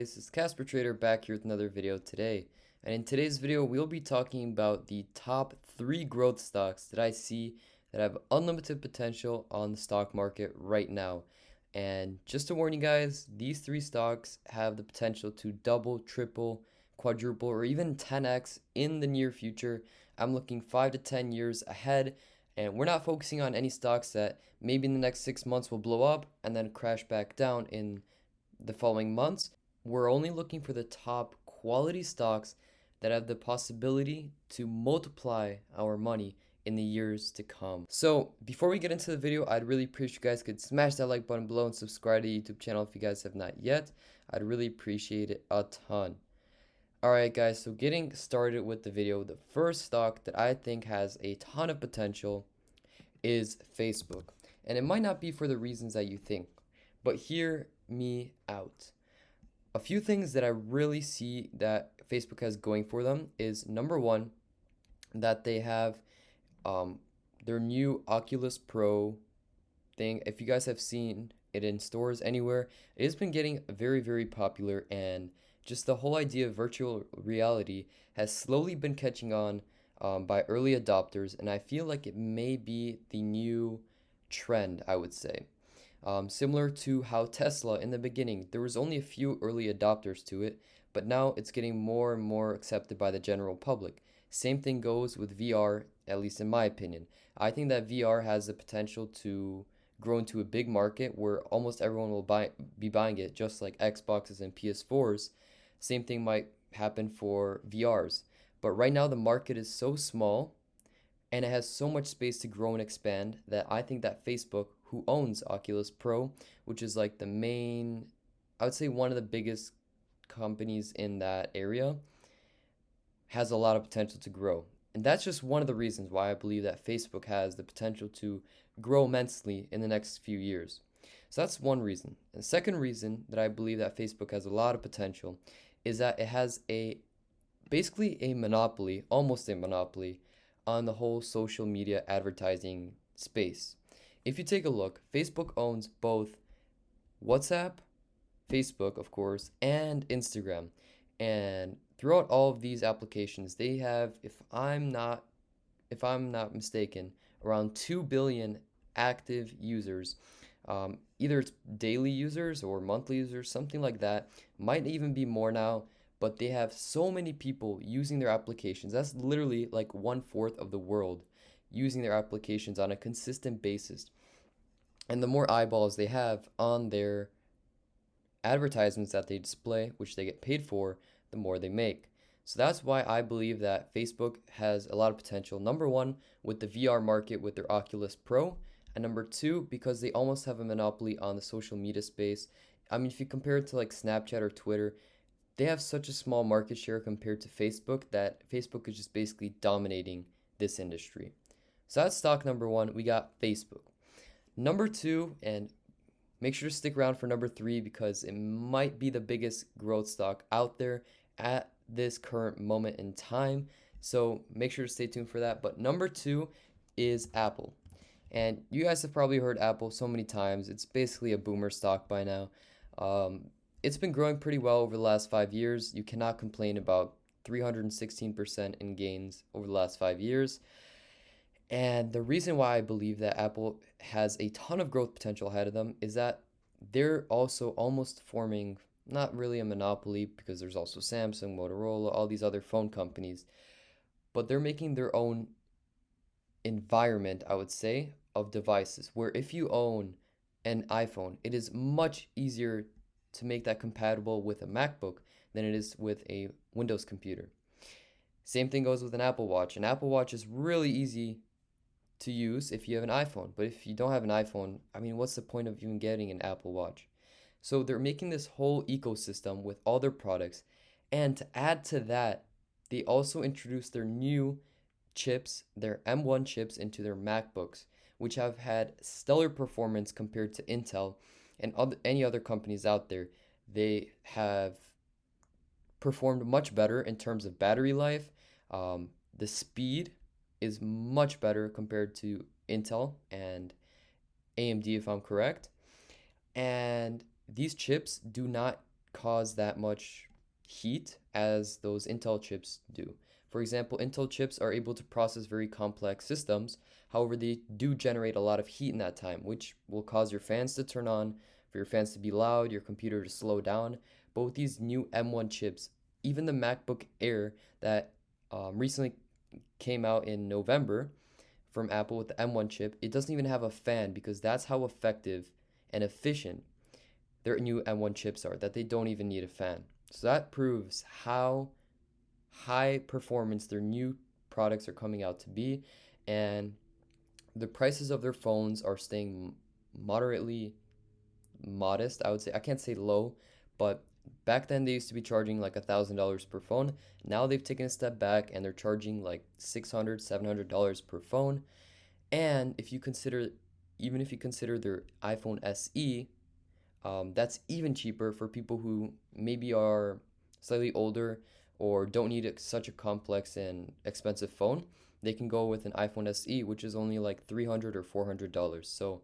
This is Casper Trader back here with another video today. And in today's video, we'll be talking about the top 3 growth stocks that I see that have unlimited potential on the stock market right now. And just to warn you guys, these 3 stocks have the potential to double, triple, quadruple, or even 10x in the near future. I'm looking 5 to 10 years ahead, and we're not focusing on any stocks that maybe in the next 6 months will blow up and then crash back down in the following months. We're only looking for the top quality stocks that have the possibility to multiply our money in the years to come. So before we get into the video, I'd really appreciate you guys could smash that like button below and subscribe to the YouTube channel if you guys have not yet. I'd really appreciate it a ton. Alright guys, so getting started with the video, the first stock that I think has a ton of potential is Facebook. And it might not be for the reasons that you think, but hear me out. A few things that I really see that Facebook has going for them is number one, that they have their new Oculus Pro thing. If you guys have seen it in stores anywhere, it has been getting very, very popular, and just the whole idea of virtual reality has slowly been catching on by early adopters, and I feel like it may be the new trend, I would say. Similar to how Tesla in the beginning, there was only a few early adopters to it, but now it's getting more and more accepted by the general public. Same thing goes with VR, at least in my opinion. I think that VR has the potential to grow into a big market where almost everyone will be buying it, just like Xboxes and PS4s. Same thing might happen for VRs. But right now the market is so small and it has so much space to grow and expand that I think that Facebook, who owns Oculus Pro, which is like the main, I would say one of the biggest companies in that area, has a lot of potential to grow. And that's just one of the reasons why I believe that Facebook has the potential to grow immensely in the next few years. So that's one reason. The second reason that I believe that Facebook has a lot of potential is that it has basically a monopoly, almost a monopoly, on the whole social media advertising space. If you take a look, Facebook owns both WhatsApp, Facebook, of course, and Instagram. And throughout all of these applications, they have, if I'm not mistaken, around 2 billion active users. Either it's daily users or monthly users, something like that. Might even be more now, but they have so many people using their applications. That's literally like 1/4 of the world using their applications on a consistent basis. And the more eyeballs they have on their advertisements that they display, which they get paid for, the more they make. So that's why I believe that Facebook has a lot of potential. Number one, with the VR market with their Oculus Pro. And number two, because they almost have a monopoly on the social media space. I mean, if you compare it to like Snapchat or Twitter, they have such a small market share compared to Facebook that Facebook is just basically dominating this industry. So that's stock number one. We got Facebook. Number two, and make sure to stick around for number three because it might be the biggest growth stock out there at this current moment in time. So make sure to stay tuned for that. But number two is Apple. And you guys have probably heard Apple so many times. It's basically a boomer stock by now. It's been growing pretty well over the last 5 years. You cannot complain about 316% in gains over the last 5 years. And the reason why I believe that Apple has a ton of growth potential ahead of them is that they're also almost forming not really a monopoly because there's also Samsung, Motorola, all these other phone companies, but they're making their own environment, I would say, of devices where if you own an iPhone, it is much easier to make that compatible with a MacBook than it is with a Windows computer. Same thing goes with an Apple Watch. An Apple Watch is really easy to use if you have an iPhone, but if you don't have an iPhone, I mean, what's the point of even getting an Apple Watch? So they're making this whole ecosystem with all their products, and to add to that, they also introduced their new chips, their M1 chips, into their MacBooks, which have had stellar performance compared to Intel and any other companies out there. They have performed much better in terms of battery life. The speed is much better compared to Intel and AMD, if I'm correct. And these chips do not cause that much heat as those Intel chips do. For example, Intel chips are able to process very complex systems. However, they do generate a lot of heat in that time, which will cause your fans to turn on, for your fans to be loud, your computer to slow down. But with these new M1 chips, even the MacBook Air that recently came out in November from Apple with the M1 chip, it doesn't even have a fan because that's how effective and efficient their new M1 chips are, that they don't even need a fan. So that proves how high performance their new products are coming out to be, and the prices of their phones are staying moderately modest. I would say, I can't say low, but back then they used to be charging like $1,000 per phone. Now they've taken a step back and they're charging like $600, $700 per phone. And if you consider, even if you consider their iPhone SE, that's even cheaper for people who maybe are slightly older or don't need such a complex and expensive phone. They can go with an iPhone SE, which is only like $300 or $400. So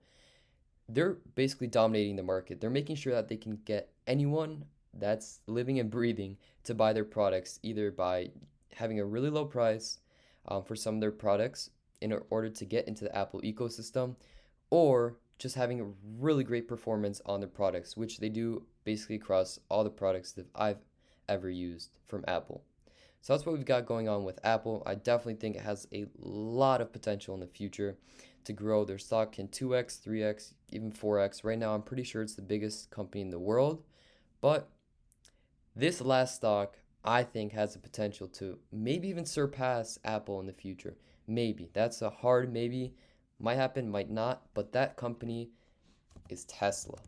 they're basically dominating the market. They're making sure that they can get anyone that's living and breathing to buy their products, either by having a really low price for some of their products in order to get into the Apple ecosystem, or just having a really great performance on their products, which they do basically across all the products that I've ever used from Apple. So that's what we've got going on with Apple. I definitely think it has a lot of potential in the future to grow. Their stock can 2x, 3x, even 4x. Right now, I'm pretty sure it's the biggest company in the world. But this last stock, I think, has the potential to maybe even surpass Apple in the future. Maybe. That's a hard maybe. Might happen, might not. But that company is Tesla.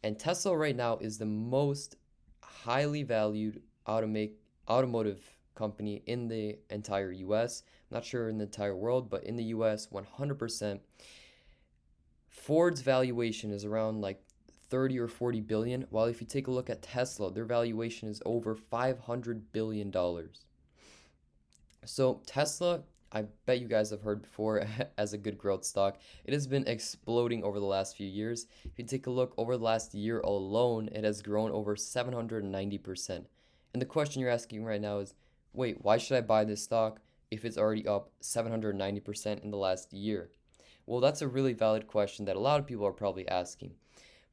And Tesla right now is the most highly valued automotive company in the entire US. I'm not sure in the entire world, but in the US, 100%. Ford's valuation is around like 30 or 40 billion, while if you take a look at Tesla, their valuation is over $500 billion. So Tesla, I bet you guys have heard before as a good growth stock. It has been exploding over the last few years. If you take a look over the last year alone, it has grown over 790%. And the question you're asking right now is, wait, why should I buy this stock if it's already up 790% in the last year? Well, that's a really valid question that a lot of people are probably asking.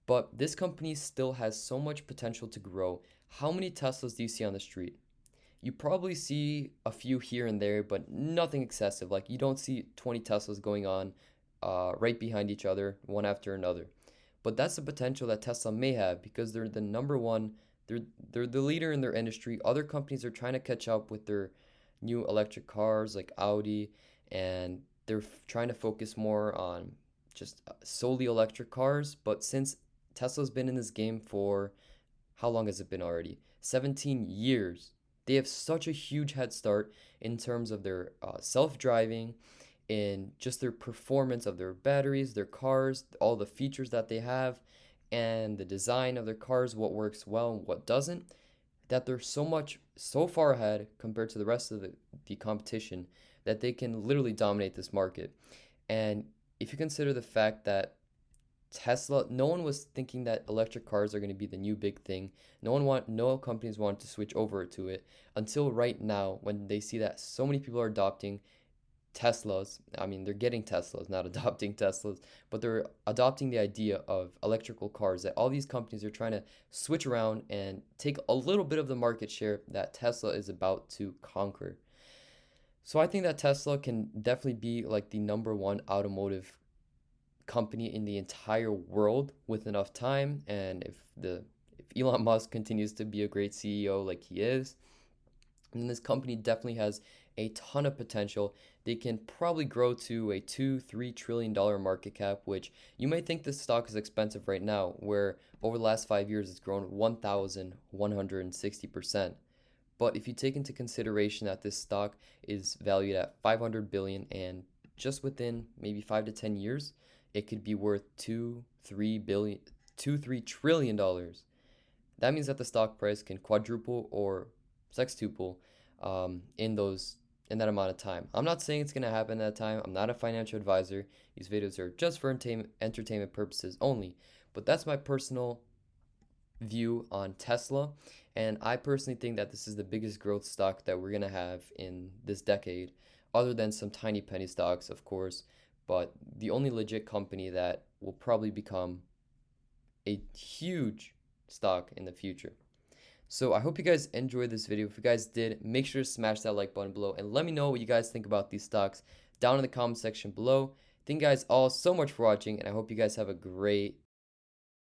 But this company still has so much potential to grow. How many Teslas do you see on the street? You probably see a few here and there, but nothing excessive. Like you don't see 20 Teslas going on right behind each other, one after another. But that's the potential that Tesla may have because they're the number one. They're the leader in their industry. Other companies are trying to catch up with their new electric cars like Audi, and they're trying to focus more on just solely electric cars. But since Tesla's been in this game for how long has it been already? 17 years. They have such a huge head start in terms of their self-driving, in just their performance of their batteries, their cars, all the features that they have, and the design of their cars, what works well and what doesn't, that they're so far ahead compared to the rest of the competition that they can literally dominate this market. And if you consider the fact that Tesla, no one was thinking that electric cars are going to be the new big thing. No companies wanted to switch over to it until right now when they see that so many people are adopting Teslas. I mean, they're getting Teslas, not adopting Teslas, but they're adopting the idea of electrical cars, that all these companies are trying to switch around and take a little bit of the market share that Tesla is about to conquer. So I think that Tesla can definitely be like the number one automotive company in the entire world with enough time, and if Elon Musk continues to be a great CEO like he is, then this company definitely has a ton of potential. They can probably grow to a $2-3 trillion market cap, which you might think this stock is expensive right now, where over the last 5 years it's grown 1,160%. But if you take into consideration that this stock is valued at 500 billion and just within maybe 5 to 10 years it could be worth $2-3 trillion. That means that the stock price can quadruple or sextuple in that amount of time. I'm not saying it's gonna happen that time. I'm not a financial advisor. These videos are just for entertainment purposes only. But that's my personal view on Tesla. And I personally think that this is the biggest growth stock that we're going to have in this decade, other than some tiny penny stocks, of course, but the only legit company that will probably become a huge stock in the future. So I hope you guys enjoyed this video. If you guys did, make sure to smash that like button below and let me know what you guys think about these stocks down in the comment section below. Thank you guys all so much for watching, and I hope you guys have a great